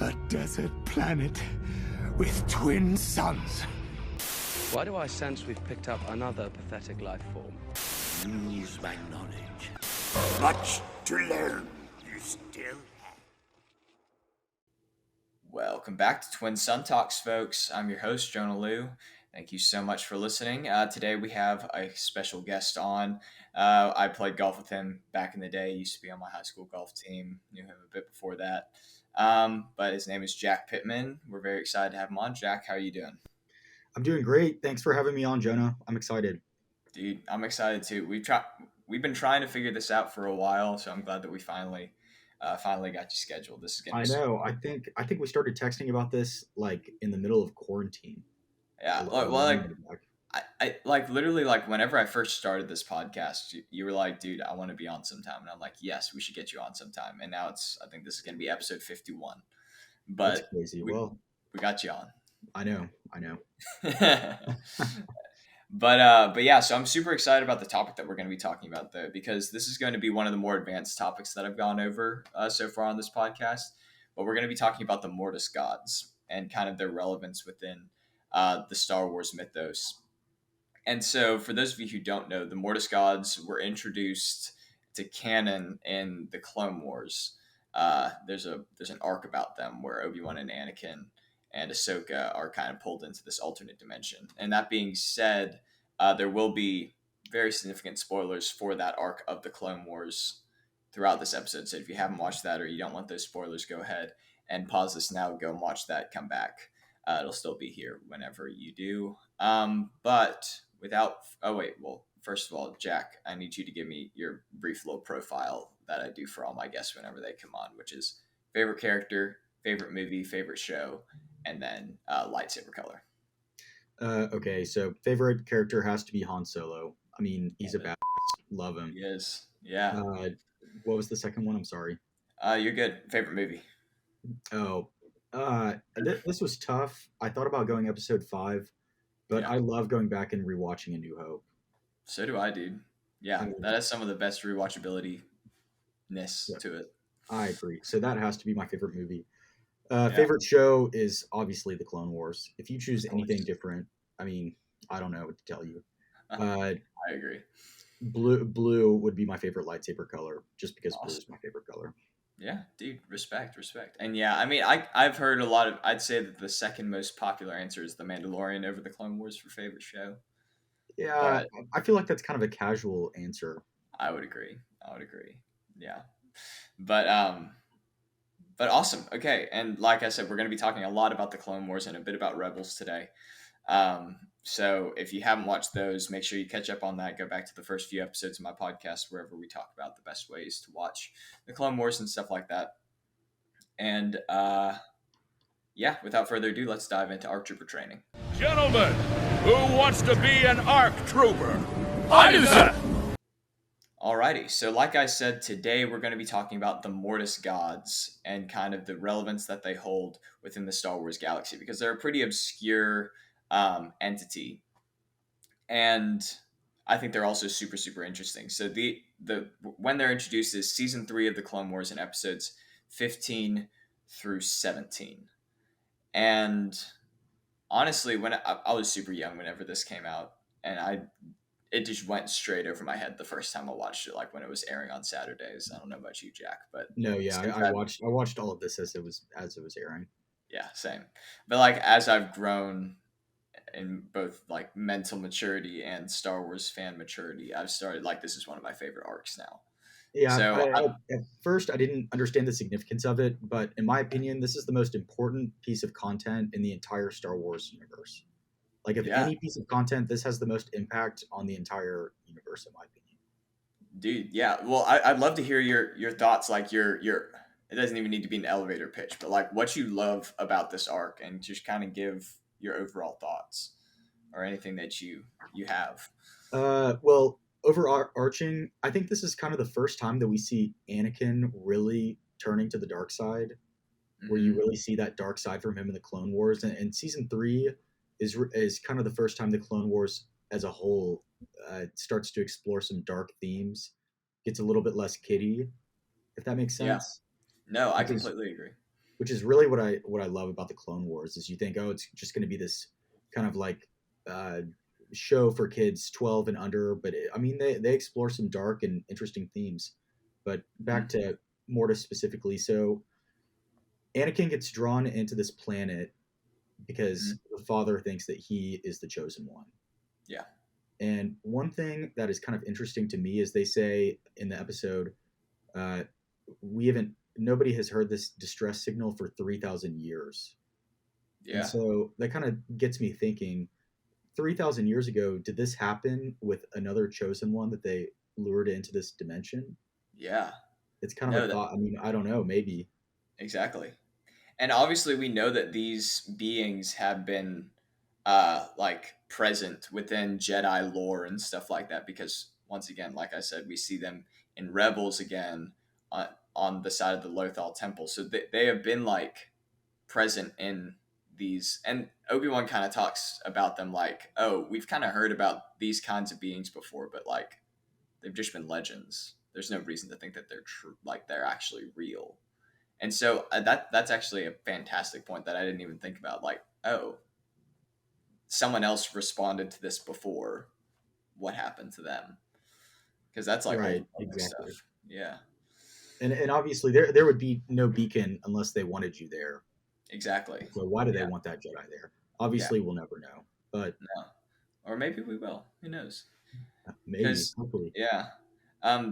A desert planet with twin suns. Why do I sense we've picked up another pathetic life form? Use my knowledge. Much to learn. You still have. Welcome back to Twin Sun Talks, folks. I'm your host, Jonah Liu. Thank you so much for listening. Today we have a special guest on. I played golf with him back in the day. He used to be on my high school golf team. Knew him a bit before that. But his name is Jack Pittman. We're very excited to have him on. Jack, how are you doing? I'm doing great. Thanks for having me on, Jonah. I'm excited. Dude, I'm excited too. We've been trying to figure this out for a while, so I'm glad that we finally got you scheduled. This is gonna be I think we started texting about this like in the middle of quarantine. Yeah. I like literally like whenever I first started this podcast, you were like, dude, I want to be on sometime. And I'm like, yes, we should get you on sometime. And now I think this is going to be episode 51, but that's crazy. We got you on. I know. But yeah, so I'm super excited about the topic that we're going to be talking about though, because this is going to be one of the more advanced topics that I've gone over so far on this podcast, but we're going to be talking about the Mortis gods and kind of their relevance within the Star Wars mythos. And so for those of you who don't know, the Mortis gods were introduced to canon in the Clone Wars. There's an arc about them where Obi-Wan and Anakin and Ahsoka are kind of pulled into this alternate dimension. And that being said, there will be very significant spoilers for that arc of the Clone Wars throughout this episode. So if you haven't watched that or you don't want those spoilers, go ahead and pause this now, go and watch that, come back. It'll still be here whenever you do. First of all, Jack, I need you to give me your brief little profile that I do for all my guests whenever they come on, which is favorite character, favorite movie, favorite show, and then lightsaber color. Okay, so favorite character has to be Han Solo. I mean, he's a badass. Love him. He is. Yeah. What was the second one? I'm sorry. You're good. Favorite movie? Oh, this was tough. I thought about going episode 5, but I love going back and rewatching A New Hope. So do I, dude. Yeah, that has some of the best rewatchability-ness to it. I agree. So that has to be my favorite movie. Favorite show is obviously The Clone Wars. If you choose anything different, I mean, I don't know what to tell you. I agree. Blue would be my favorite lightsaber color, just because blue is my favorite color. Yeah, dude, respect. And yeah, I mean, I've heard a lot of, I'd say that the second most popular answer is The Mandalorian over The Clone Wars for favorite show. Yeah, but I feel like that's kind of a casual answer. I would agree. Yeah. But awesome. Okay. And like I said, we're going to be talking a lot about the Clone Wars and a bit about Rebels today. So if you haven't watched those, make sure you catch up on that. Go back to the first few episodes of my podcast, wherever we talk about the best ways to watch the Clone Wars and stuff like that. And without further ado, let's dive into ARC Trooper training. Gentlemen, who wants to be an ARC Trooper? I do, sir! Alrighty, so like I said, today we're going to be talking about the Mortis gods and kind of the relevance that they hold within the Star Wars galaxy, because they're a pretty obscure entity, and I think they're also super, super interesting. So the when they're introduced is season 3 of the Clone Wars in episodes 15 through 17, and honestly, when I was super young whenever this came out, and it just went straight over my head the first time I watched it, like when it was airing on Saturdays. I don't know about you, Jack, but no, yeah, I watched all of this as it was airing. Yeah, same. But like as I've grown in both like mental maturity and Star Wars fan maturity, I've started like this is one of my favorite arcs now. Yeah, so at first I didn't understand the significance of it, but in my opinion, this is the most important piece of content in the entire Star Wars universe. Like, if any piece of content, this has the most impact on the entire universe, in my opinion. Dude, yeah. Well, I'd love to hear your thoughts. Like your it doesn't even need to be an elevator pitch, but like what you love about this arc, and just kind of give your overall thoughts or anything that you have. Well, overarching, I think this is kind of the first time that we see Anakin really turning to the dark side, where you really see that dark side from him in the Clone Wars, and season 3 is kind of the first time the Clone Wars as a whole starts to explore some dark themes, gets a little bit less kiddie, if that makes sense. Yeah. No, I completely agree. which is really what I love about the Clone Wars is you think, oh, it's just going to be this kind of like show for kids 12 and under, but I mean they explore some dark and interesting themes. But back to Mortis specifically, so Anakin gets drawn into this planet because the father thinks that he is the chosen one. Yeah. And one thing that is kind of interesting to me is they say in the episode, nobody has heard this distress signal for 3,000 years. Yeah. And so that kind of gets me thinking, 3,000 years ago, did this happen with another chosen one that they lured into this dimension? Yeah. It's kind of a thought. I mean, I don't know, maybe. Exactly. And obviously we know that these beings have been like present within Jedi lore and stuff like that because once again, like I said, we see them in Rebels again on the side of the Lothal Temple. So they have been like present in these, and Obi-Wan kind of talks about them like, oh, we've kind of heard about these kinds of beings before, but like they've just been legends. There's no reason to think that they're true, like they're actually real. And so that's actually a fantastic point that I didn't even think about. Like, oh, someone else responded to this before. What happened to them? Because that's like right, old exactly. stuff. Yeah. And obviously there would be no beacon unless they wanted you there. Exactly. So why do they want that Jedi there? Obviously, we'll never know. But no, or maybe we will. Who knows? Maybe, hopefully. Yeah.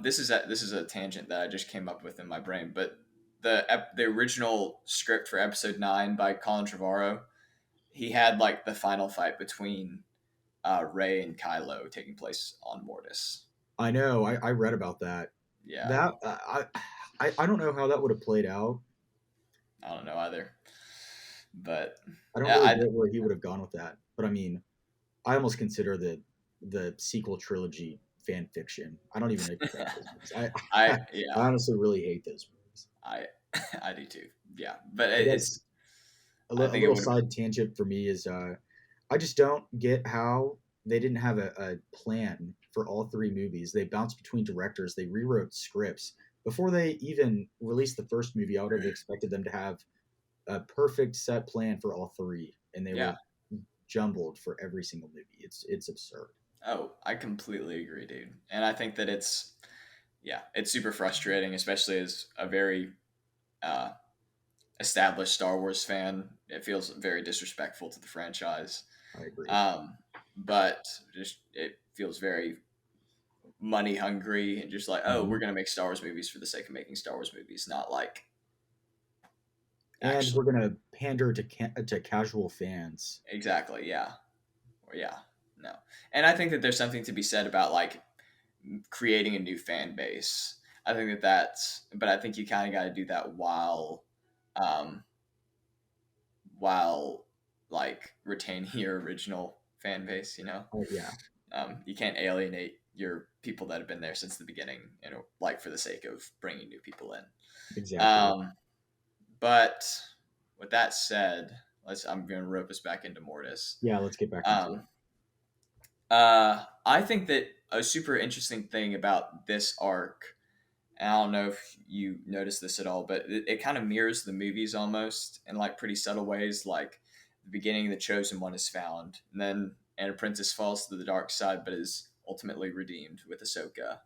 This is a tangent that I just came up with in my brain, but the original script for episode 9 by Colin Trevorrow, he had like the final fight between Rey and Kylo taking place on Mortis. I know. I read about that. Yeah. That I don't know how that would have played out. I don't know either. But I don't really get where he would have gone with that. But I mean, I almost consider the sequel trilogy fan fiction. I don't even expect those movies. I honestly really hate those movies. I do too. Yeah, but it's a little side tangent for me is I just don't get how they didn't have a plan for all 3 movies. They bounced between directors. They rewrote scripts before they even released the first movie. I would have expected them to have a perfect set plan for all 3, and they were jumbled for every single movie. It's absurd. Oh, I completely agree, dude. And I think that it's super frustrating, especially as a very established Star Wars fan. It feels very disrespectful to the franchise. I agree. But just it feels very money hungry and just like, oh, we're gonna make Star Wars movies for the sake of making Star Wars movies, not like. And we're gonna pander to casual fans. Exactly. Yeah. Or yeah. No. And I think that there's something to be said about like creating a new fan base. I think but I think you kind of got to do that while like retaining your original fan base, you know? Oh, yeah. You can't alienate your people that have been there since the beginning, you know, like for the sake of bringing new people in. Exactly. But with that said, I'm going to rope us back into Mortis. Yeah, let's get back into it. I think that a super interesting thing about this arc, and I don't know if you noticed this at all, but it kind of mirrors the movies almost in like pretty subtle ways. Like the beginning, the chosen one is found, and then an apprentice falls to the dark side, but is ultimately redeemed with Ahsoka.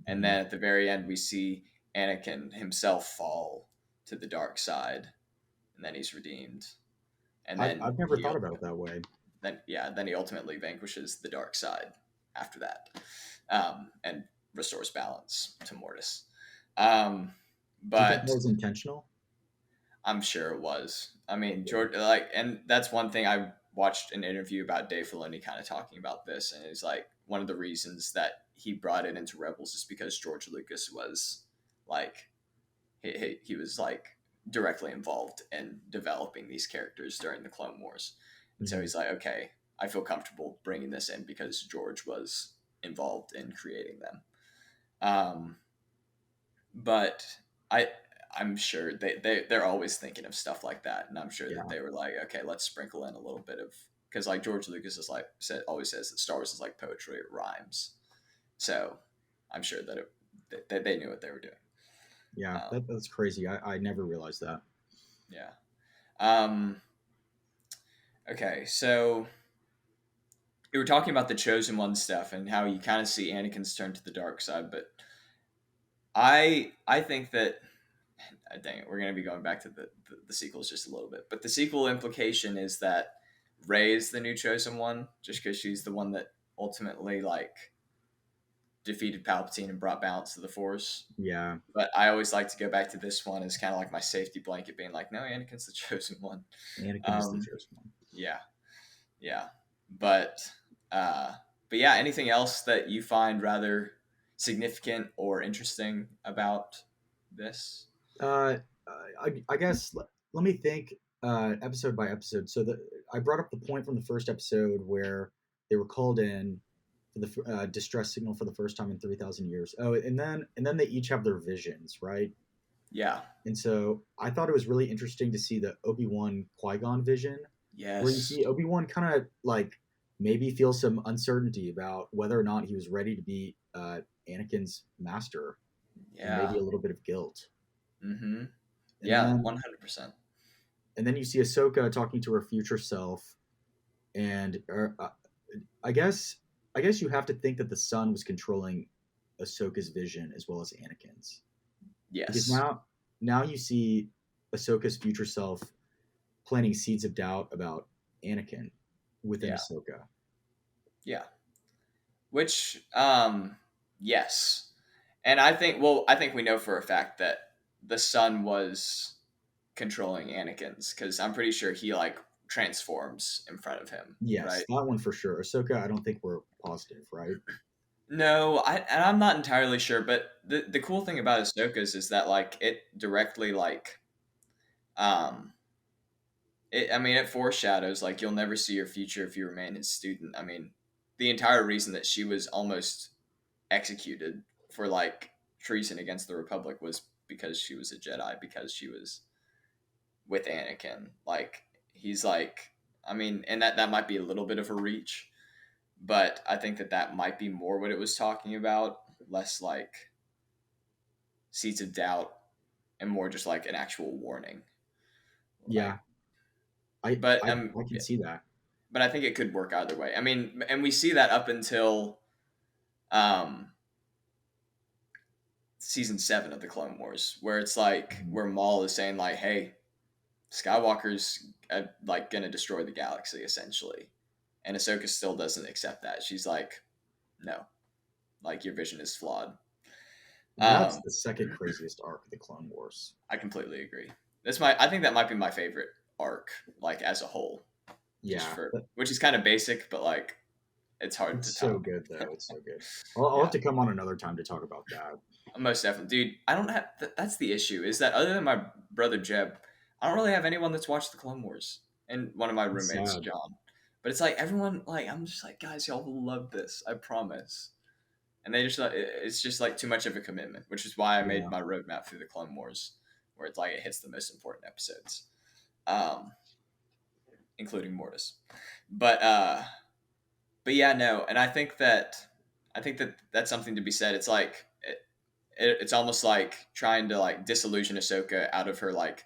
And then at the very end, we see Anakin himself fall to the dark side, and then he's redeemed. And then I've never thought about it that way. Then he ultimately vanquishes the dark side after that, and restores balance to Mortis. But do you think that was intentional? I'm sure it was. I mean, George, and that's one thing. I watched an interview about Dave Filoni kind of talking about this, and it's like one of the reasons that he brought it into Rebels is because George Lucas was like, he was like directly involved in developing these characters during the Clone Wars. And so he's like, okay, I feel comfortable bringing this in because George was involved in creating them. But I'm sure they're always thinking of stuff like that. And I'm sure that they were like, okay, let's sprinkle in a little bit of, because like George Lucas is like always says that Star Wars is like poetry, it rhymes. So I'm sure that they knew what they were doing. Yeah, that's crazy. I never realized that. Yeah. Um, okay, so we were talking about the Chosen One stuff and how you kind of see Anakin's turn to the dark side, but I think that dang it, we're gonna be going back to the sequels just a little bit, but the sequel implication is that Rey is the new Chosen One, just because she's the one that ultimately like defeated Palpatine and brought balance to the Force. Yeah, But I always like to go back to this one as kind of like my safety blanket, being like, no, Anakin's the Chosen One. Anakin is the Um, chosen one. yeah, yeah, but uh, but yeah, anything else that you find rather significant or interesting about this? Uh, I guess let me think episode by episode. So I brought up the point from the first episode where they were called in for the distress signal for the first time in 3,000 years. Oh, and then they each have their visions, right? Yeah. And so I thought it was really interesting to see the Obi-Wan Qui-Gon vision, where you Yes. see Obi-Wan kind of like maybe feel some uncertainty about whether or not he was ready to be Anakin's master, and maybe Yeah. a little bit of guilt. Mm-hmm. And Yeah. then 100%. you see Ahsoka talking to her future self, and I guess you have to think that the son was controlling Ahsoka's vision as well as Anakin's, because Yes. now you see Ahsoka's future self planting seeds of doubt about Anakin within Yeah. Ahsoka. Yeah. Which, yes. And I think we know for a fact that the son was controlling Anakin's, because I'm pretty sure he like transforms in front of him, Yes, right? that one for sure. Ahsoka, I don't think we're positive, right? No, I'm not entirely sure, but the cool thing about Ahsoka's is that like it directly like um I mean, it foreshadows like you'll never see your future if you remain his student. I mean, the entire reason that she was almost executed for like treason against the Republic was because she was a Jedi, because she was with Anakin. Like he's like, I mean, and that might be a little bit of a reach, but I think that might be more what it was talking about, less like seeds of doubt and more just like an actual warning. Like, Yeah, I but I, I can see that. but I think it could work either way. I mean, and we see that up until um, season 7 of the Clone Wars, where it's like Mhm. where Maul is saying like, "Hey, Skywalker's like gonna destroy the galaxy essentially," and Ahsoka still doesn't accept that. She's like, "No, like your vision is flawed." That's Um, the second craziest arc of the Clone Wars. I completely agree. I think that might be my favorite arc, like as a whole, just Yeah, for which is kind of basic, but like it's hard to it's so top. good though. It's so good. I'll have Yeah. to come on another time to talk about that. Most definitely, dude. I don't have. That's the issue. Is that other than my brother Jeb, I don't really have anyone that's watched the Clone Wars, and one of my It's roommates, sad. John. But it's like everyone. Like I'm just like, guys, y'all will love this. I promise. And they just it's just like too much of a commitment, which is why I made Yeah, my roadmap through the Clone Wars, where it's like it hits the most important episodes, um, including Mortis. But yeah, no, and I think that that's something to be said. It's like it's almost like trying to like disillusion Ahsoka out of her like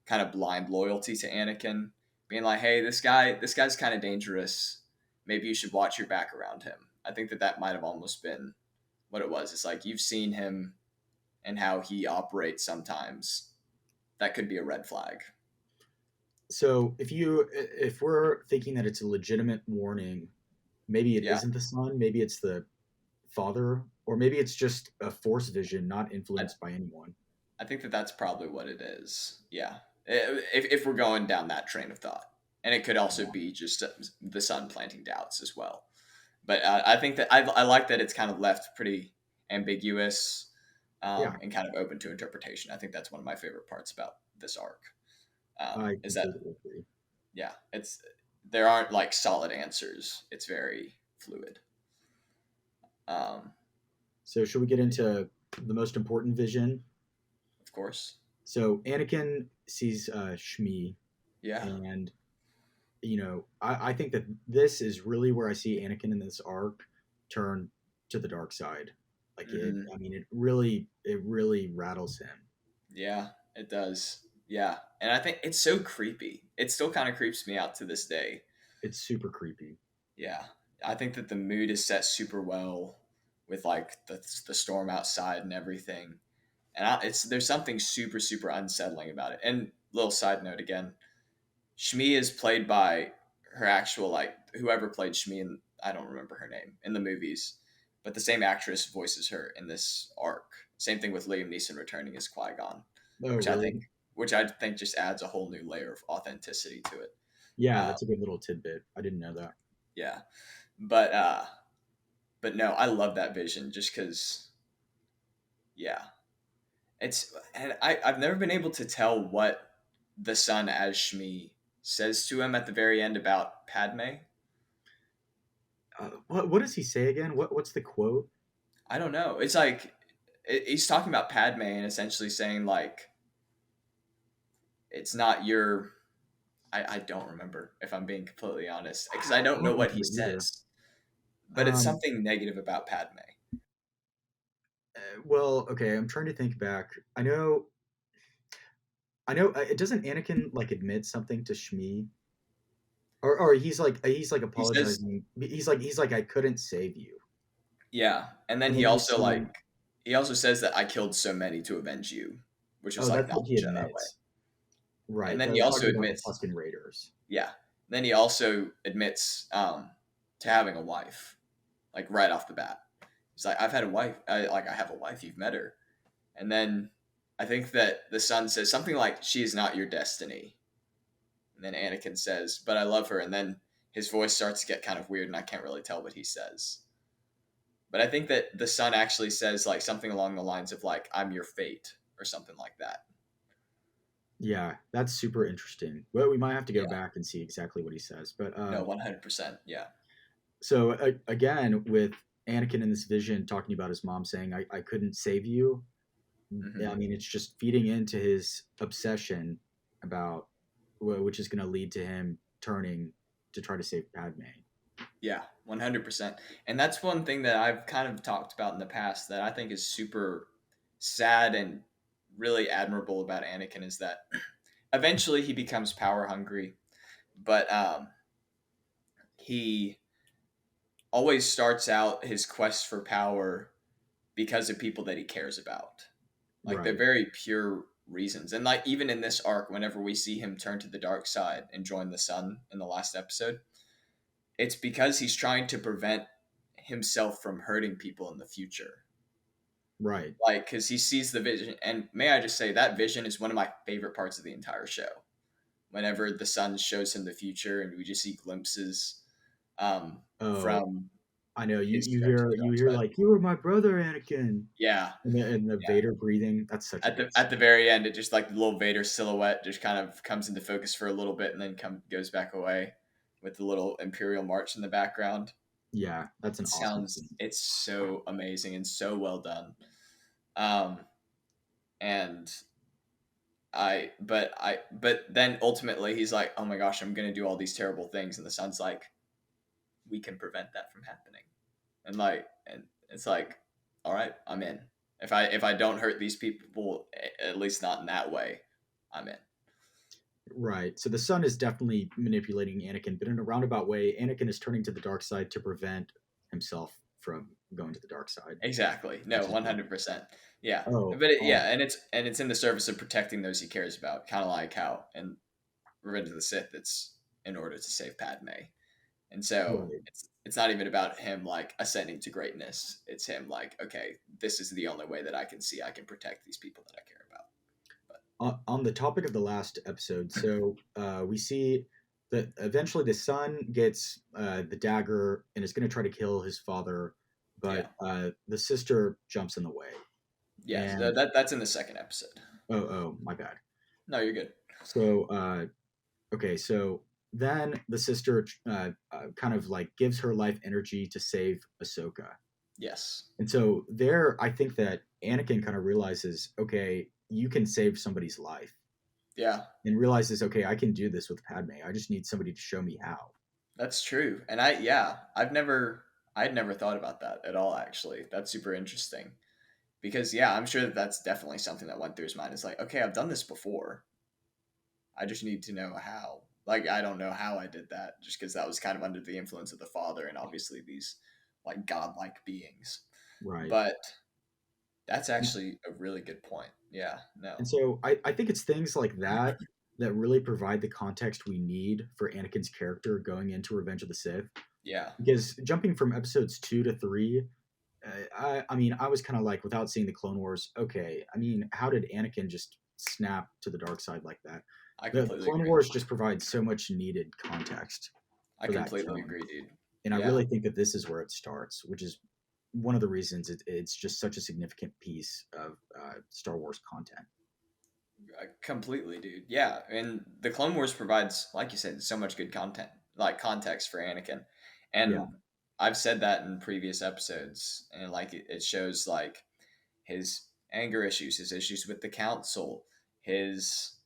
kind of blind loyalty to Anakin, being like, "Hey, this guy's kind of dangerous. Maybe you should watch your back around him." I think that might have almost been what it was. It's like you've seen him and how he operates sometimes. That could be a red flag. so if we're thinking that it's a legitimate warning, maybe it Yeah, isn't the son, maybe it's the father, or maybe it's just a force vision not I, influenced by anyone. I think that's probably what it is. Yeah, if we're going down that train of thought, and it could also Yeah, be just the son planting doubts as well. But I think that I like that it's kind of left pretty ambiguous, yeah, and kind of open to interpretation. I think that's one of my favorite parts about this arc. I Is that completely agree. yeah, it's there aren't like solid answers. It's very fluid. Um, So should we get into the most important vision? of course, So Anakin sees Shmi, yeah. and I think that this is really where I see Anakin in this arc turn to the dark side. Like Hmm. I mean, it really rattles him. Yeah, it does. Yeah, and I think it's so creepy. It still kind of creeps me out to this day. It's super creepy. Yeah, I think that the mood is set super well with like the storm outside and everything, and it's there's something super super unsettling about it. And little side note again, Shmi is played by her actual like whoever played Shmi, and I don't remember her name in the movies, but the same actress voices her in this arc. Same thing with Liam Neeson returning as Qui Gon, Oh, which I really? think which I think just adds a whole new layer of authenticity to it. Yeah, Uh, that's a good little tidbit. I didn't know that. yeah, but uh, but no, I love that vision just because. Yeah, it's and I've never been able to tell what the son as Shmi says to him at the very end about Padme. What does he say again? What's the quote? I don't know. It's like he's talking about Padme and essentially saying like it's not your. I don't remember if I'm being completely honest because I I don't know don't what he remember either. says, but it's Um, something negative about Padme. well, okay, I'm trying to think back. I know. It doesn't Anakin like admit something to Shmi, or he's like He says, apologizing. He's like I couldn't save you, yeah, and then and he then we also see. like he also says that I killed so many to avenge you, which was Oh, like that's not what he Jedi way. admits, And right? then he also Talking about the admits, Tusken Raiders. yeah, then he also admits to having a wife, like right off the bat. He's like, I've had a wife. I have a wife. You've met her. And then I think that the son says something like, "She is not your destiny." And then Anakin says, "But I love her." And then his voice starts to get kind of weird, and I can't really tell what he says. But I think that the son actually says like something along the lines of like, "I'm your fate" or something like that. Yeah, that's super interesting. Well, we might have to go Yeah. back and see exactly what he says. But No, 100%. Yeah. so again, with Anakin in this vision talking about his mom saying, I couldn't save you. Hmm. I mean, it's just feeding into his obsession about, which is going to lead to him turning to try to save Padme. Yeah, 100%. And that's one thing that I've kind of talked about in the past that I think is super sad and really admirable about Anakin is that eventually he becomes power hungry, but he always starts out his quest for power because of people that he cares about. Like they're Right, very pure reasons. And like even in this arc, whenever we see him turn to the dark side and join the sun in the last episode, it's because he's trying to prevent himself from hurting people in the future. right, Like, because he sees the vision. And may I just say, that vision is one of my favorite parts of the entire show. Whenever the sun shows him the future and we just see glimpses oh, from I know, you his you turn to hear the you dark hear side. like, you were my brother, Anakin, Yeah. and the Yeah. Vader breathing. That's such a At good the scene. very end, it just like the little Vader silhouette just kind of comes into focus for a little bit and then goes back away with the little Imperial March in the background. Yeah, that's an awesome scene. It's so amazing and so well done. Um, and but then ultimately he's like, oh my gosh, I'm gonna do all these terrible things, and the son's like, we can prevent that from happening, and it's like, all right, I'm in. If I don't hurt these people, at least not in that way, I'm in. Right. So the Son is definitely manipulating Anakin, but in a roundabout way, Anakin is turning to the dark side to prevent himself from going to the dark side, Exactly. No, which is good. 100%. Yeah. Oh, But yeah, and it's in the service of protecting those he cares about, kind of like how in Revenge of the Sith, it's in order to save Padme. And so right. it's not even about him like ascending to greatness. It's him like, okay, this is the only way that I can see I can protect these people that I care about. On the topic of the last episode, so we see that eventually the son gets the dagger and is going to try to kill his father, Yeah. but the sister jumps in the way. Yes. And That's in the second episode. oh, my bad. No, you're good. So okay, so then the sister kind of like gives her life energy to save Ahsoka. Yes. And so there, I think that Anakin kind of realizes, okay, you can save somebody's life, Yeah. and realizes, okay, I can do this with Padme. I just need somebody to show me how. That's true. And I'd never thought about that at all actually. That's super interesting. Because yeah, I'm sure that that's definitely something that went through his mind. It's like, okay, I've done this before. I just need to know how. Like, I don't know how I did that, just because that was kind of under the influence of the Father and obviously these like godlike beings. Right. But that's actually a really good point. Yeah, no. And so I think it's things like that that really provide the context we need for Anakin's character going into Revenge of the Sith. Yeah. Because jumping from episodes 2 to 3, I mean, I was kind of like, without seeing the Clone Wars, okay, I mean, how did Anakin just snap to the dark side like that? I The completely Clone agree. Wars just provides so much needed context I for that completely tone. agree, dude. And I Yeah. really think that this is where it starts, which is one of the reasons it's just such a significant piece of Star Wars content. Completely, dude. Yeah, and the Clone Wars provides, like you said, so much good content, like context for Anakin, and Yeah. I've said that in previous episodes, and like it shows like his anger issues, his issues with the Council, his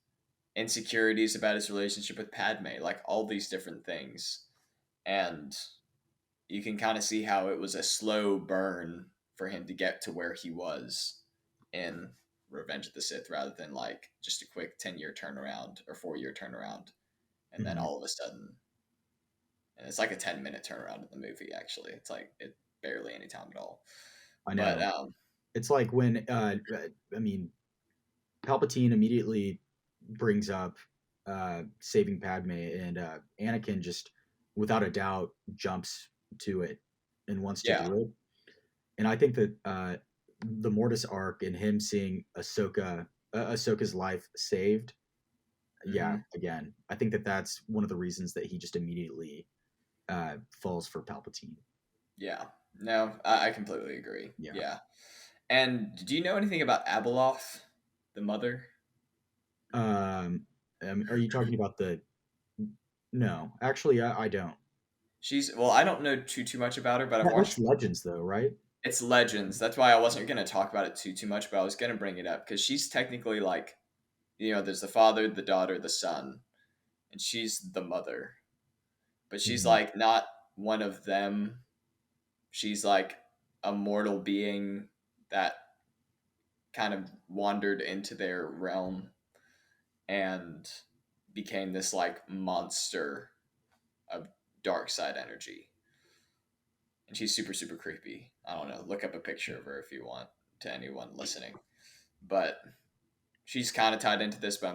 insecurities about his relationship with Padme, like all these different things, and you can kind of see how it was a slow burn for him to get to where he was in Revenge of the Sith rather than like just a quick 10-year turnaround or 4-year turnaround. And then Mhm. all of a sudden, and it's like a 10-minute turnaround in the movie, actually. It's like it barely any time at all. I But know. It's like when, I mean, Palpatine immediately brings up saving Padme, and Anakin just, without a doubt, jumps to it and wants to yeah, do it. And I think that the Mortis arc and him seeing Ahsoka's life saved, yeah, mhm, again, I think that that's one of the reasons that he just immediately falls for Palpatine. yeah. No, I completely agree. Yeah. Yeah. And do you know anything about Abeloth, the mother? Are you talking about the? No, actually, I don't. She's well, I don't know too much about her, but I've That's watched Legends, though, right? it's Legends. That's why I wasn't going to talk about it too much, but I was going to bring it up because she's technically like, there's the father, the daughter, the son, and she's the mother. But she's Mhm. like not one of them. She's like a mortal being that kind of wandered into their realm and became this like monster of dark side energy. And she's super, super creepy. I don't know. Look up a picture of her if you want, to anyone listening. But she's kind of tied into this, but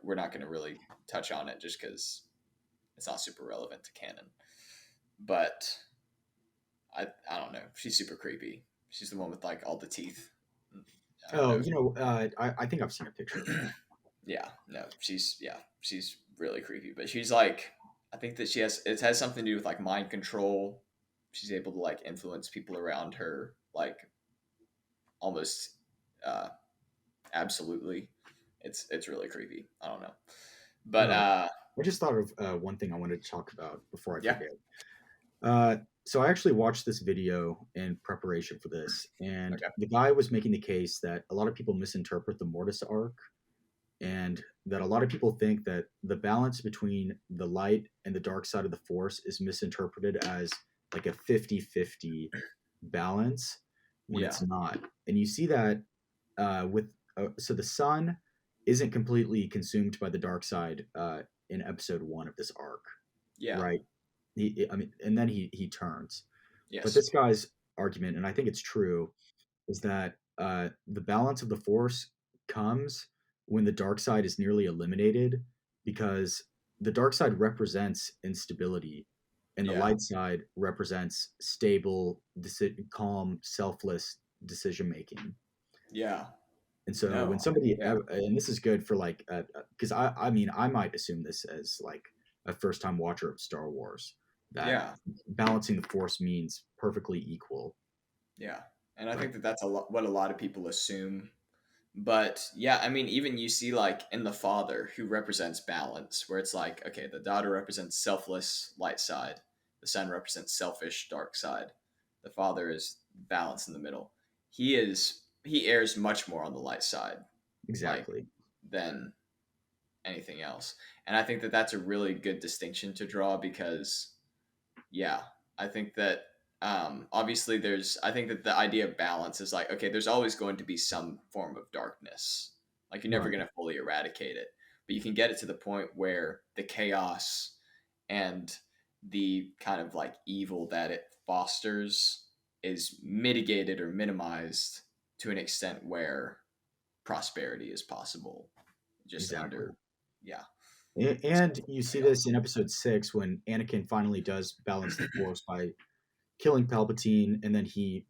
we're not going to really touch on it just because it's not super relevant to canon. But I don't know. She's super creepy. She's the one with like all the teeth. I don't Oh, know. I think I've seen a picture of her. Yeah, no, she's really creepy. But she's like, I think that it has something to do with like mind control. She's able to like influence people around her, like almost uh, absolutely. It's really creepy. I don't know, but Oh, I just thought of one thing I wanted to talk about before I yeah, forget. So I actually watched this video in preparation for this, and okay, the guy was making the case that a lot of people misinterpret the Mortis arc, and that a lot of people think that the balance between the light and the dark side of the Force is misinterpreted as like a 50-50 balance when yeah, it's not. And you see that so the sun isn't completely consumed by the dark side in episode 1 of this arc, yeah, right? I mean, and then he turns. But yes, this guy's argument, and I think it's true, is that the balance of the Force comes when the dark side is nearly eliminated, because the dark side represents instability, and the yeah, light side represents stable, calm, selfless decision making. yeah, And so when no, somebody, yeah, and this is good for like, because I mean, I might assume this as like a first time watcher of Star Wars, that yeah, balancing the Force means perfectly equal. yeah. And I But think that that's what a lot of people assume. But yeah, I mean, even you see like in the father who represents balance, where it's like, okay, the daughter represents selfless light side, the son represents selfish dark side, the father is balance in the middle. He airs much more on the light side, like exactly. than anything else. And I think that that's a really good distinction to draw because yeah, I think that obviously I think that the idea of balance is like, okay, there's always going to be some form of darkness. Like you're never Right. going to fully eradicate it. but you can get it to the point where the chaos and the kind of like evil that it fosters is mitigated or minimized to an extent where prosperity is possible. Just Exactly. under, yeah. And you see this in episode 6 when Anakin finally does balance the Force by killing Palpatine, and then he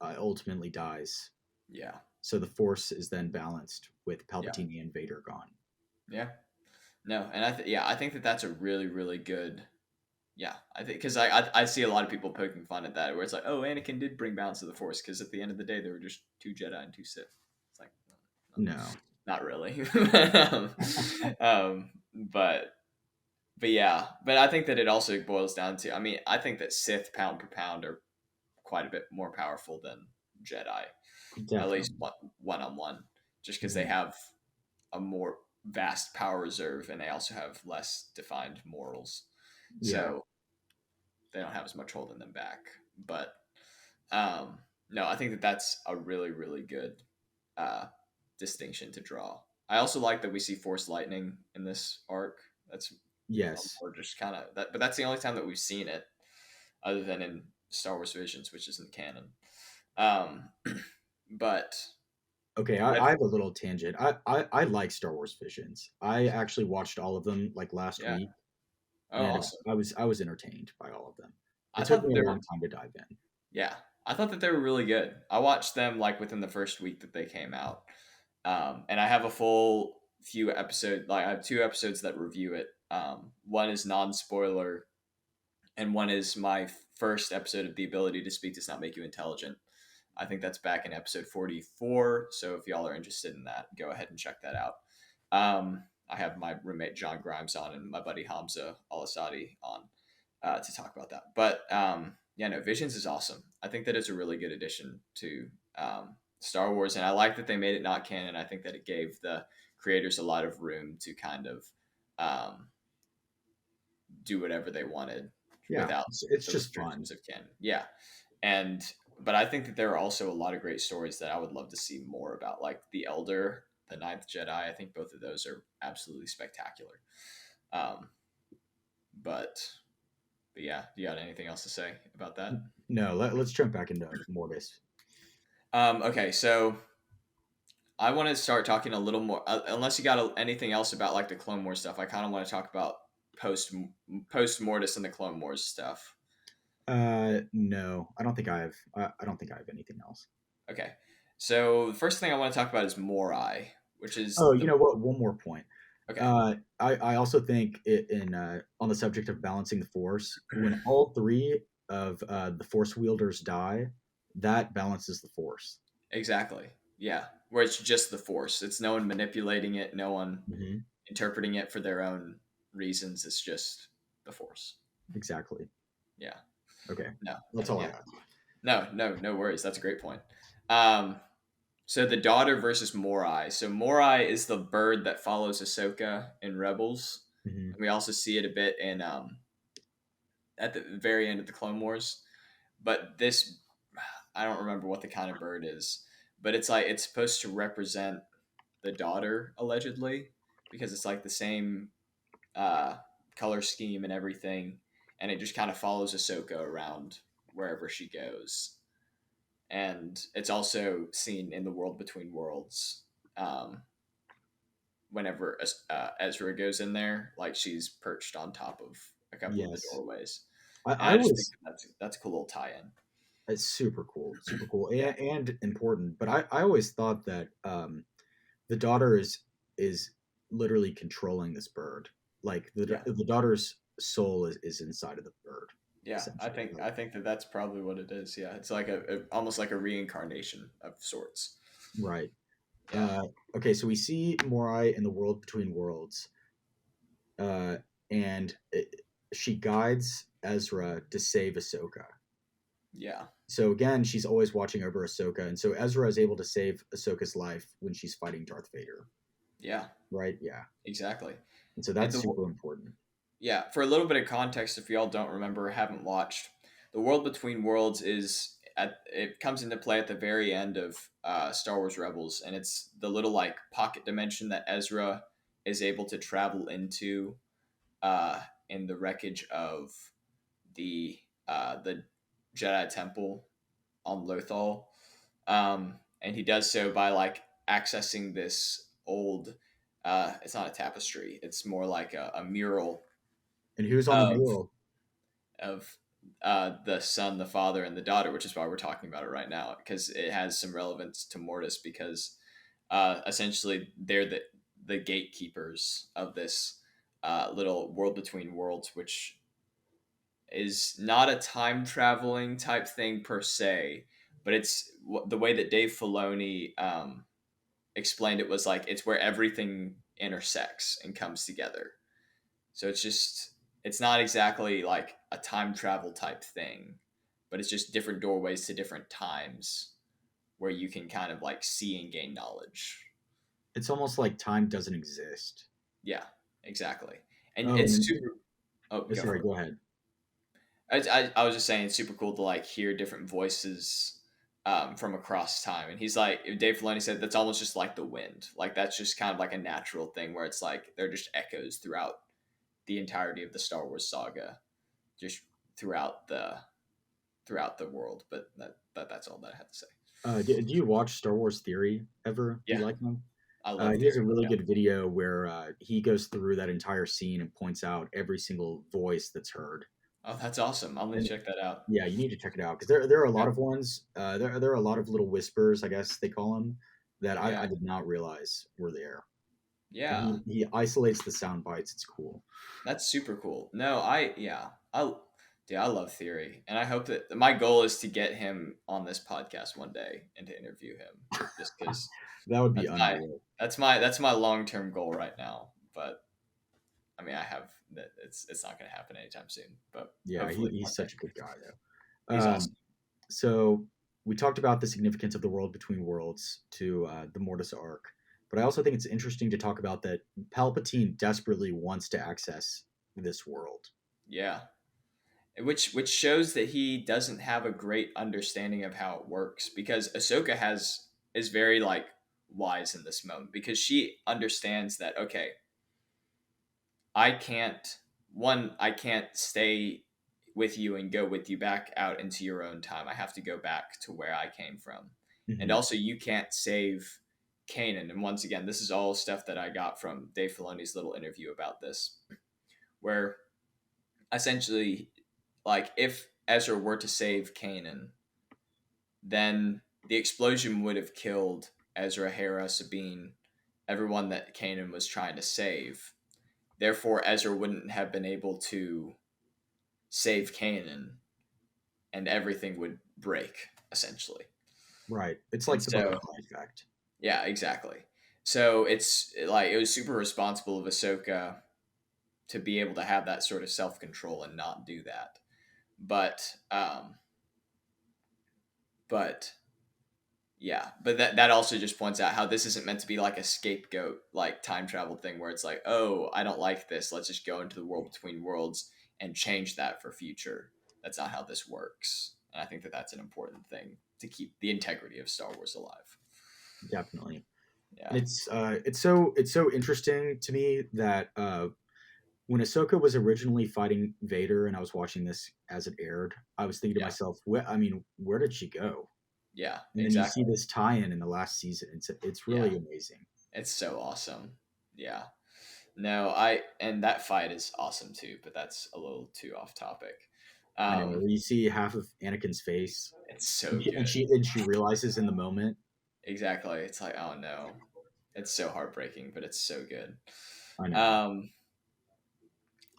ultimately dies. Yeah. So the Force is then balanced with Palpatine and Vader gone. Yeah. No, and I think that that's a really, really good. Yeah, I think because I see a lot of people poking fun at that, where it's like, oh, Anakin did bring balance to the Force, because at the end of the day, there were just 2 Jedi and 2 Sith. It's like, No. not really. But yeah, but I think that it also boils down to, I mean, I think that Sith pound for pound are quite a bit more powerful than Jedi, Definitely. at least one on one, just because they have a more vast power reserve and they also have less defined morals. So they don't have as much holding them back. But no, I think that that's a really, really good distinction to draw. I also like that we see Force lightning in this arc. That's or just kind of that, but that's the only time that we've seen it, other than in Star Wars Visions, which isn't canon. But okay, I have a little tangent. I like Star Wars Visions. I actually watched all of them like last week. Oh, and awesome. I was entertained by all of them. I It took thought me a long time to dive in. Yeah, I thought that they were really good. I watched them like within the first week that they came out, and I have a full few episodes. Like I have 2 episodes that review it. One is non-spoiler, and one is my first episode of The Ability to Speak Does Not Make You Intelligent. I think that's back in episode 44. So if y'all are interested in that, go ahead and check that out. I have my roommate John Grimes on and my buddy Hamza Al-Assadi on to talk about that. But yeah, no, Visions is awesome. I think that it's a really good addition to Star Wars, and I like that they made it not canon. I think that it gave the creators a lot of room to kind of do whatever they wanted without it's just fun. Of canon. Yeah, but I think that there are also a lot of great stories that I would love to see more about, like The Elder, The Ninth Jedi. I think both of those are absolutely spectacular. But yeah, do you got anything else to say about that? No, let's jump back into Mortis. Okay, so I want to start talking a little more, unless you got anything else about like the Clone Wars stuff. I kind of want to talk about post Mortis and the Clone Wars stuff. No, I don't think I have. I don't think I have anything else. Okay, so the first thing I want to talk about is Morai, which is you know what? One more point. Okay. I also think on the subject of balancing the Force, when all 3 of the Force wielders die, that balances the Force. Exactly. Yeah, where it's just the Force. It's no one manipulating it, no one interpreting it for their own reasons. It's just the Force. Exactly. Yeah. Okay. No, that's all I have. No worries. That's a great point. So the daughter versus Morai. So Morai is the bird that follows Ahsoka in Rebels. And we also see it a bit in at the very end of the Clone Wars. But this, I don't remember what the kind of bird is, but it's like it's supposed to represent the daughter allegedly, because it's like the same color scheme and everything, and it just kind of follows Ahsoka around wherever she goes. And it's also seen in the World Between Worlds. Whenever Ezra goes in there, like she's perched on top of a couple of the doorways. I just think that's a cool little tie-in. It's super cool, and important. But I always thought that the daughter is literally controlling this bird. Like the daughter's soul is inside of the bird. Yeah, I think that that's probably what it is. Yeah, it's like almost like a reincarnation of sorts. Right. Yeah. Okay, so we see Morai in the World Between Worlds, and she guides Ezra to save Ahsoka. Yeah. So again, she's always watching over Ahsoka, and so Ezra is able to save Ahsoka's life when she's fighting Darth Vader. Yeah. Right. Yeah. Exactly. And so that's super important. Yeah, for a little bit of context, if y'all don't remember or haven't watched, the World Between Worlds it comes into play at the very end of Star Wars Rebels, and it's the little like pocket dimension that Ezra is able to travel into in the wreckage of the Jedi Temple on Lothal, and he does so by like accessing this old. It's not a tapestry; it's more like a mural And who's on the of mural? the son, the father, and the daughter, which is why we're talking about it right now because it has some relevance to Mortis because essentially they're the gatekeepers of this little world between worlds, which is not a time traveling type thing per se, but it's the way that Dave Filoni explained it was like it's where everything intersects and comes together. So it's not exactly like a time travel type thing, but it's just different doorways to different times where you can kind of like see and gain knowledge. It's almost like time doesn't exist. Yeah, exactly. And Oh, it's and super. Oh, sorry, go ahead. I was just saying it's super cool to like hear different voices from across time. And he's like, Dave Filoni said that's almost just like the wind. Like that's just kind of like a natural thing where it's like they're just echoes throughout the entirety of the Star Wars saga, just throughout the world. But that's all that I have to say. Do you watch Star Wars Theory ever? Do Yeah, you like them? I love. He has a Theory. really Yeah. good video where he goes through that entire scene and points out every single voice that's heard. Oh, that's awesome. I'm gonna And check that out. yeah, you need to check it out because there are a lot Yeah. of ones. There are a lot of little whispers, I guess they call them, that Yeah. I did not realize were there. Yeah. And he isolates the sound bites. It's cool. That's super cool. No, I love Theory, and I hope that my goal is to get him on this podcast one day and to interview him, just because That would be that's my unreal. that's my long term goal right now. But I mean, I have that. It's not going to happen anytime soon. But Yeah, hopefully one he's day. such a good guy, though. He's awesome. So we talked about the significance of the world between worlds to the Mortis arc, but I also think it's interesting to talk about that Palpatine desperately wants to access this world. Yeah, which shows that he doesn't have a great understanding of how it works because Ahsoka is very like wise in this moment because she understands that okay, I can't stay with you and go with you back out into your own time. I have to go back to where I came from. And Mhm. also you can't save Kanan. And once again, this is all stuff that I got from Dave Filoni's little interview about this, where essentially like if Ezra were to save Kanan, then the explosion would have killed Ezra, Hera, Sabine, everyone that Kanan was trying to save. Therefore, Ezra wouldn't have been able to save Kanan, and everything would break essentially. Right. It's And like the so, butterfly effect. yeah, exactly. So it's like it was super responsible of Ahsoka to be able to have that sort of self control and not do that. But yeah, but that also just points out how this isn't meant to be like a scapegoat, like time travel thing where it's like, oh, I don't like this. Let's just go into the world between worlds and change that for future. That's not how this works. And I think that that's an important thing to keep the integrity of Star Wars alive. Definitely. Yeah. And it's so interesting to me that when Ahsoka was originally fighting Vader and I was watching this as it aired, I was thinking to Yeah. myself, where did she go? Yeah, And exactly. then you see this tie-in in the last season. It's really amazing. It's so awesome. Yeah. No, and that fight is awesome too, but that's a little too off topic. I know. You see half of Anakin's face, It's so and good. she realizes in the moment. Exactly. It's like, oh no. It's so heartbreaking, but it's so good. I know.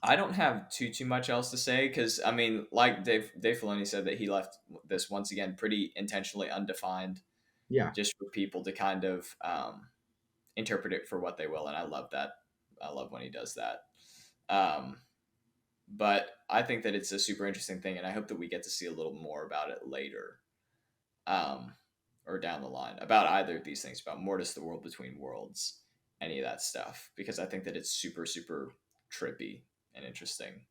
I don't have too much else to say because I mean, like Dave Filoni said that he left this once again pretty intentionally undefined, Yeah, just for people to kind of interpret it for what they will, and I love that. I love when he does that. But I think that it's a super interesting thing, and I hope that we get to see a little more about it later, or down the line about either of these things, about Mortis, the world between worlds, any of that stuff, because I think that it's super trippy and interesting.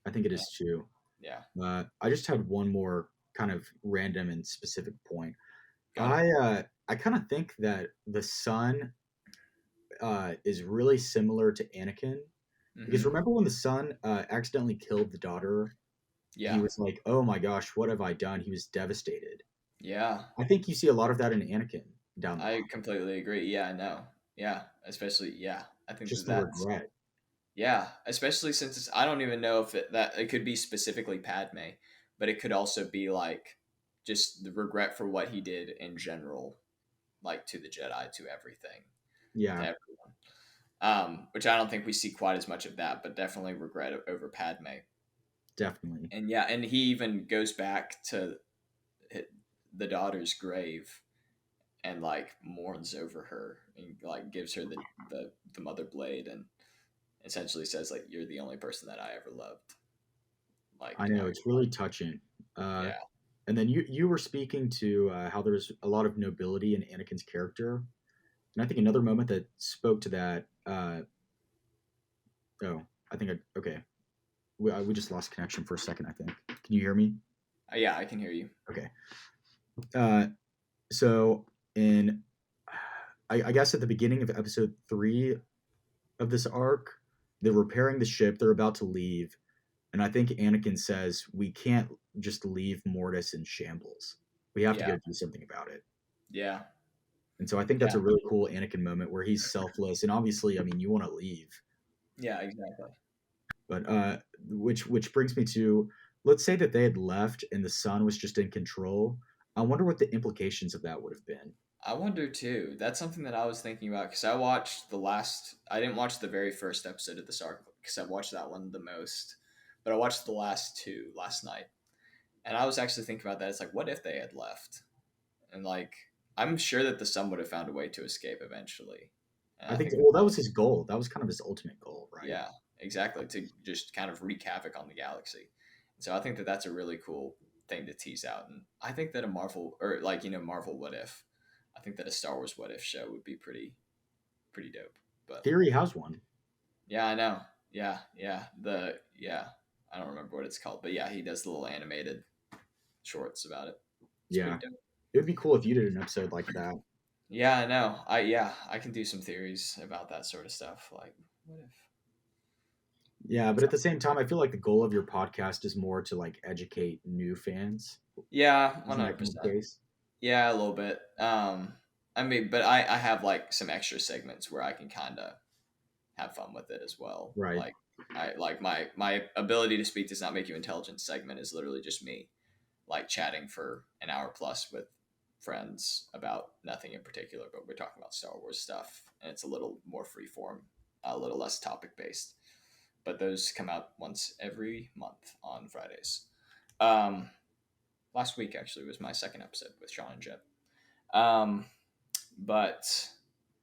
I think it is too. Yeah. I just had one more kind of random and specific point. I kind of think that the son, is really similar to Anakin. Because remember when the son accidentally killed the daughter? Yeah. He was like, "Oh my gosh, what have I done?" He was devastated. Yeah. I think you see a lot of that in Anakin down the I line. completely agree. Yeah, no. Yeah, especially I think Just the that's regret. yeah, especially since I don't even know if it could be specifically Padme, but it could also be like just the regret for what he did in general, like to the Jedi, to everything, to Yeah, everyone. Which I don't think we see quite as much of that, but definitely regret over Padme. definitely. And yeah, and he even goes back to the daughter's grave and like mourns over her and like gives her the mother blade and essentially says like you're the only person that I ever loved. I Like know it's really touching. Uh, yeah, and then you were speaking to how there's a lot of nobility in Anakin's character, and I think another moment that spoke to that. Oh, I think okay. We just lost connection for a second. I think. Can you hear me? yeah, I can hear you. Okay. Uh, so in, I guess at the beginning of episode 3 of this arc, they're repairing the ship. They're about to leave, and I think Anakin says, "We can't just leave Mortis in shambles. We have to Yeah, go do something about it." yeah, And so I think that's yeah, a really cool Anakin moment where he's selfless. And obviously, I mean, you want to leave, yeah, exactly. but which brings me to, let's say that they had left and the son was just in control. I wonder what the implications of that would have been. I wonder too. That's something that I was thinking about because I watched the last. I didn't watch the very first episode of this arc because I watched that one the most, but I watched the last two last night, and I was actually thinking about that. It's like, what if they had left? And like, I'm sure that the son would have found a way to escape eventually. And I I think, think, well, that was his goal. That was kind of his ultimate goal, right? yeah, exactly, to just kind of wreak havoc on the galaxy. So I think that that's a really cool thing to tease out. And I think that a Marvel or like Marvel What If, I think that a Star Wars What If show would be pretty dope. But Theory has one. yeah, I know. Yeah, I don't remember what it's called, but yeah, he does little animated shorts about it. It's pretty Yeah. dope. It would be cool if you did an episode like that. Yeah, I know. I can do some theories about that sort of stuff. Like, what if? Yeah, but at the same time, I feel like the goal of your podcast is more to like educate new fans. Yeah, one Isn't hundred that kind of the percent. case? Yeah, a little bit. I mean, but I have like some extra segments where I can kind of have fun with it as well. Right. Like I like my ability to speak does not make you intelligent segment is literally just me like chatting for an hour plus with friends about nothing in particular, but we're talking about Star Wars stuff, and it's a little more freeform, a little less topic based. But those come out once every month on Fridays. Um, Last week actually was my second episode with Sean and Jeb. Um, but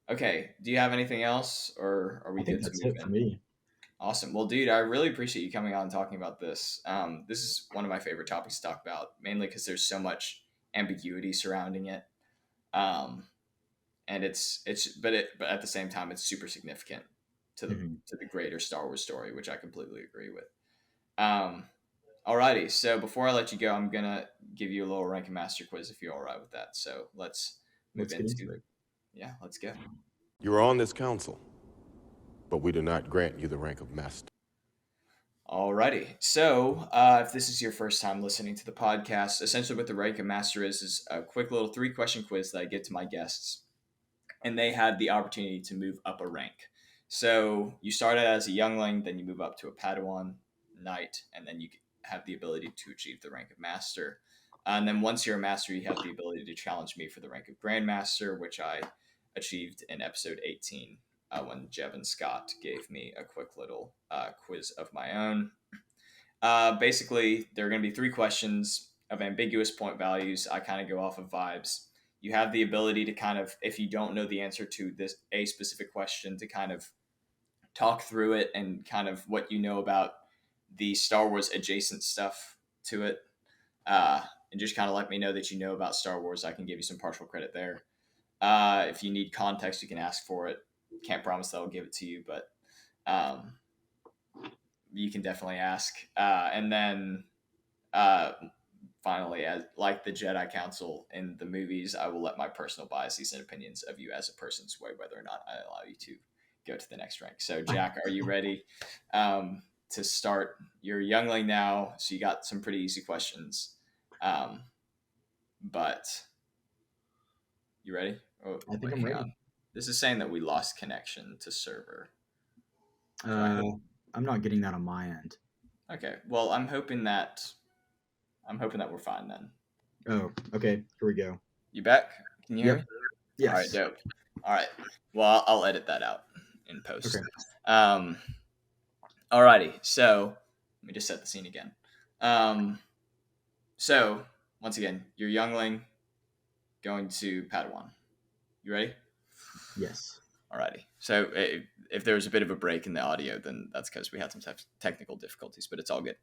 okay, do you have anything else, or are I we think good to that's move it for in? me. Awesome. Well, dude, I really appreciate you coming on and talking about this. This is one of my favorite topics to talk about, mainly because there's so much ambiguity surrounding it. Um, and but at the same time, it's super significant Mhm. to the greater Star Wars story, which I completely agree with. Um, Alrighty, so before I let you go, I'm gonna give you a little rank and master quiz if you're all right with that. So let's move Let's get into into it. yeah, let's go. You are on this council, but we do not grant you the rank of master. Alrighty, so if this is your first time listening to the podcast, essentially what the rank and master is a quick little 3-question quiz that I give to my guests, and they had the opportunity to move up a rank. So you started as a youngling, then you move up to a Padawan knight, and then you have the ability to achieve the rank of master. And then once you're a master, you have the ability to challenge me for the rank of grandmaster, which I achieved in episode 18 when Jeb and Scott gave me a quick little quiz of my own. Basically, there are going to be 3 questions of ambiguous point values. I kind of go off of vibes. You have the ability to kind of, if you don't know the answer to this a specific question, to kind of talk through it and kind of what you know about the Star Wars adjacent stuff to it, and just kind of let me know that you know about Star Wars. I can give you some partial credit there. If you need context, you can ask for it. Can't promise that I'll give it to you, but you can definitely ask. And then finally, as like the Jedi Council in the movies, I will let my personal biases and opinions of you as a person sway whether or not I allow you to go to the next rank. So Jack, are you ready to start? You're a youngling now, so you got some pretty easy questions. But you ready? Oh, I think wait, I'm hang ready. on. This is saying that we lost connection to server. I'm not getting that on my end. Okay. Well, I'm hoping that we're fine then. Oh, okay. Here we go. You back? Can you hear Yep. me? Yes. All right, dope. All right. Well, I'll edit that out in post. Okay. Alrighty. So let me just set the scene again. So once again, you're youngling going to Padawan. You ready? Yes. Alrighty. So if there was a bit of a break in the audio, then that's because we had some technical difficulties, but it's all good.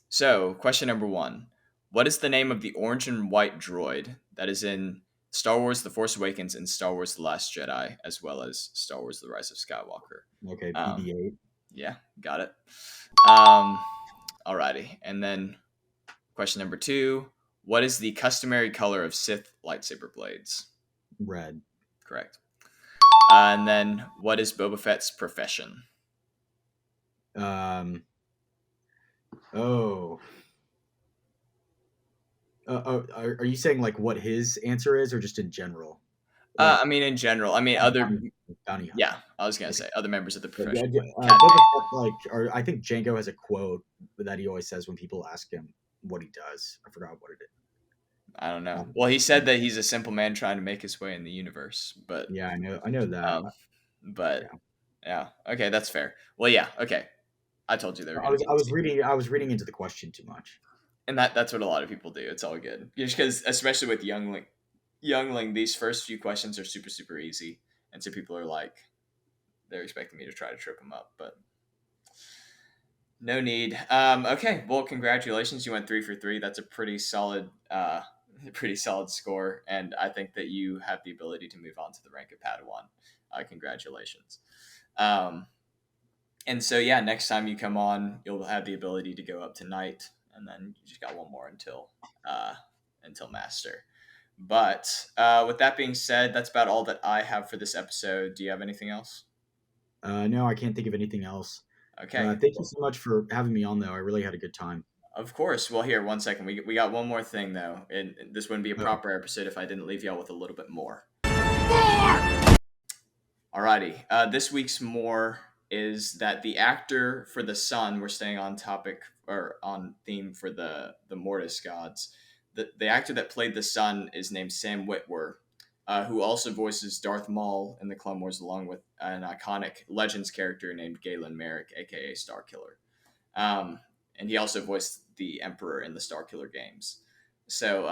So question number 1. What is the name of the orange and white droid that is in Star Wars The Force Awakens and Star Wars The Last Jedi, as well as Star Wars The Rise of Skywalker? Okay, BB-8. Yeah, got it. Alrighty. And then question number 2. What is the customary color of Sith lightsaber blades? Red. Correct. And then what is Boba Fett's profession? Oh. Are you saying like what his answer is, or just in general? Like, I mean, in general. I mean, other. bounty hunter. Yeah, I was gonna say other members of the But profession. Boba Fett, like, or I think Django has a quote that he always says when people ask him what he does. I forgot what it is. I don't know. Well, he said that he's a simple man trying to make his way in the universe, but Yeah, I know that. but yeah, okay, that's fair. Well, yeah, okay. I told you they were. I was reading into the question too much. And that's what a lot of people do. It's all good. Just because, especially with youngling, these first few questions are super, super easy. And so people are like, they're expecting me to try to trip them up, but no need. Okay. Well, congratulations. You went 3 for 3. That's a pretty solid score. And I think that you have the ability to move on to the rank of Padawan. Congratulations. And so, yeah, next time you come on, you'll have the ability to go up to Knight. And then you just got one more until Master. But with that being said, that's about all that I have for this episode. Do you have anything else? No, I can't think of anything else. Okay. Thank you so much for having me on, though. I really had a good time. Of course. Well, here, 1 second. We got one more thing, though. And this wouldn't be a proper episode if I didn't leave y'all with a little bit more. Alrighty. This week's more is that the actor for the son, we're staying on topic or on theme for the Mortis gods. The actor that played the son is named Sam Witwer, who also voices Darth Maul in the Clone Wars, along with an iconic Legends character named Galen Merrick, aka Starkiller. And he also voiced the Emperor in the Starkiller games. So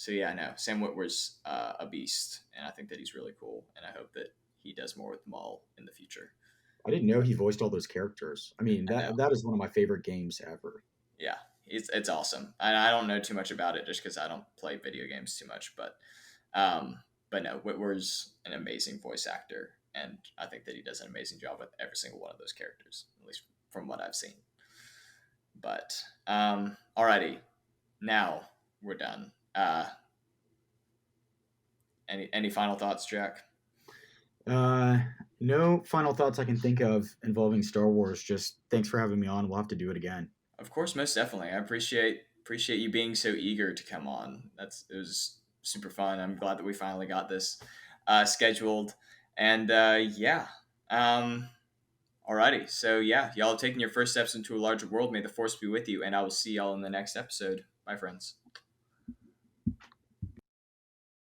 yeah, no, Sam Witwer's a beast, and I think that he's really cool, and I hope that he does more with Maul in the future. I didn't know he voiced all those characters. I mean, that is one of my favorite games ever. Yeah, it's awesome. And I don't know too much about it just because I don't play video games too much. But no, Witwer's an amazing voice actor, and I think that he does an amazing job with every single one of those characters, at least from what I've seen. But alrighty, now we're done. Any final thoughts, Jack? No final thoughts I can think of involving Star Wars. Just thanks for having me on. We'll have to do it again. Of course, most definitely. I appreciate you being so eager to come on. It was super fun. I'm glad that we finally got this scheduled. And yeah. Alrighty. So yeah, y'all have taken your first steps into a larger world. May the force be with you, and I will see y'all in the next episode. Bye, friends.